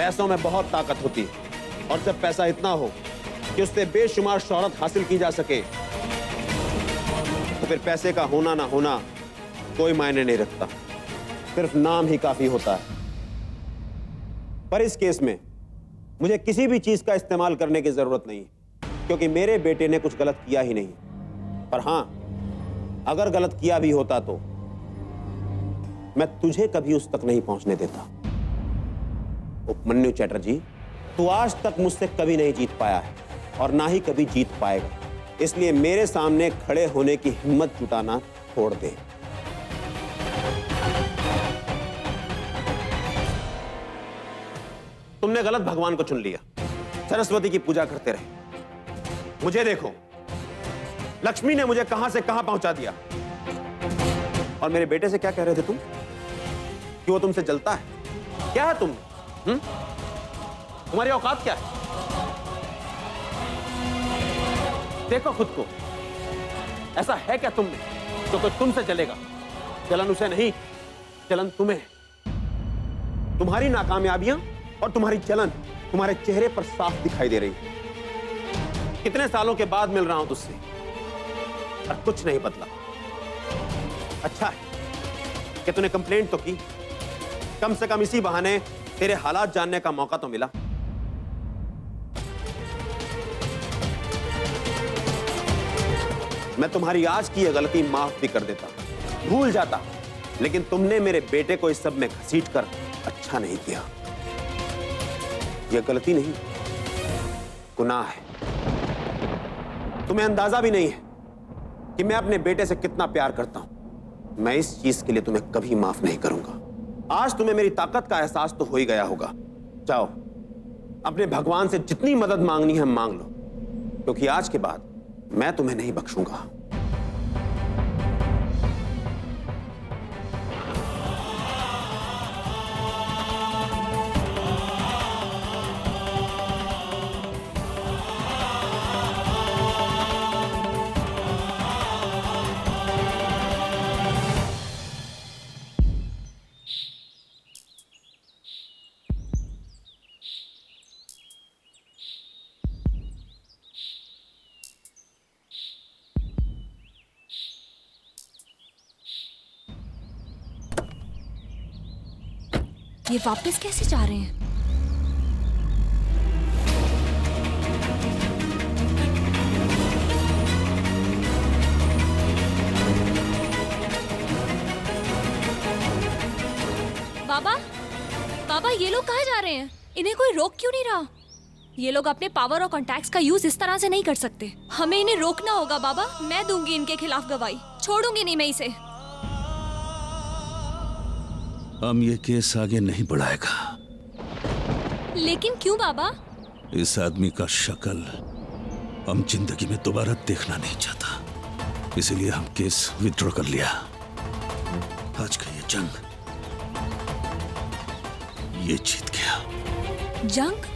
पैसों में बहुत ताकत होती है और जब पैसा इतना हो कि उससे बेशुमार शोहरत हासिल की जा सके तो फिर पैसे का होना ना होना कोई मायने नहीं रखता, सिर्फ नाम ही काफी होता है। पर इस केस में मुझे किसी भी चीज का इस्तेमाल करने की जरूरत नहीं क्योंकि मेरे बेटे ने कुछ गलत किया ही नहीं। पर हां, अगर गलत किया भी होता तो मैं तुझे कभी उस तक नहीं पहुंचने देता। उपमन्यु चैटर्जी, तू आज तक मुझसे कभी नहीं जीत पाया है और ना ही कभी जीत पाएगा, इसलिए मेरे सामने खड़े होने की हिम्मत जुटाना छोड़ दे। तुमने गलत भगवान को चुन लिया, सरस्वती की पूजा करते रहे। मुझे देखो, लक्ष्मी ने मुझे कहां से कहां पहुंचा दिया। और मेरे बेटे से क्या कह रहे थे तुम कि वो तुमसे जलता है? क्या है तुम? तुम्हारी औकात क्या है? देखो खुद को, ऐसा है क्या तुम में जो कोई तुमसे जलेगा? जलन उसे नहीं, जलन तुम्हें। तुम्हारी नाकामयाबियां और तुम्हारी जलन तुम्हारे चेहरे पर साफ दिखाई दे रही है। कितने सालों के बाद मिल रहा हूं तुझसे और कुछ नहीं बदला। अच्छा है कि तूने कंप्लेंट तो की, कम से कम इसी बहाने तेरे हालात जानने का मौका तो मिला। मैं तुम्हारी आज की यह गलती माफ भी कर देता, भूल जाता, लेकिन तुमने मेरे बेटे को इस सब में घसीटकर अच्छा नहीं किया। यह गलती नहीं, गुनाह है। तुम्हें अंदाजा भी नहीं है कि मैं अपने बेटे से कितना प्यार करता हूं। मैं इस चीज के लिए तुम्हें कभी माफ नहीं करूंगा। आज तुम्हें मेरी ताकत का एहसास तो हो ही गया होगा। जाओ, अपने भगवान से जितनी मदद मांगनी है मांग लो, क्योंकि आज के बाद मैं तुम्हें नहीं बख्शूंगा। ये वापस कैसे जा रहे हैं? बाबा, बाबा ये लोग कहाँ जा रहे हैं? इन्हें कोई रोक क्यों नहीं रहा? ये लोग अपने पावर और कॉन्टैक्ट्स का यूज इस तरह से नहीं कर सकते। हमें इन्हें रोकना होगा बाबा। मैं दूंगी इनके खिलाफ गवाही, छोड़ूंगी नहीं मैं इसे। हम ये केस आगे नहीं बढ़ाएगा। लेकिन क्यों बाबा? इस आदमी का शक्ल हम जिंदगी में दोबारा देखना नहीं चाहता, इसीलिए हम केस विथड्रॉ कर लिया। आज का ये जंग ये जीत गया। जंग?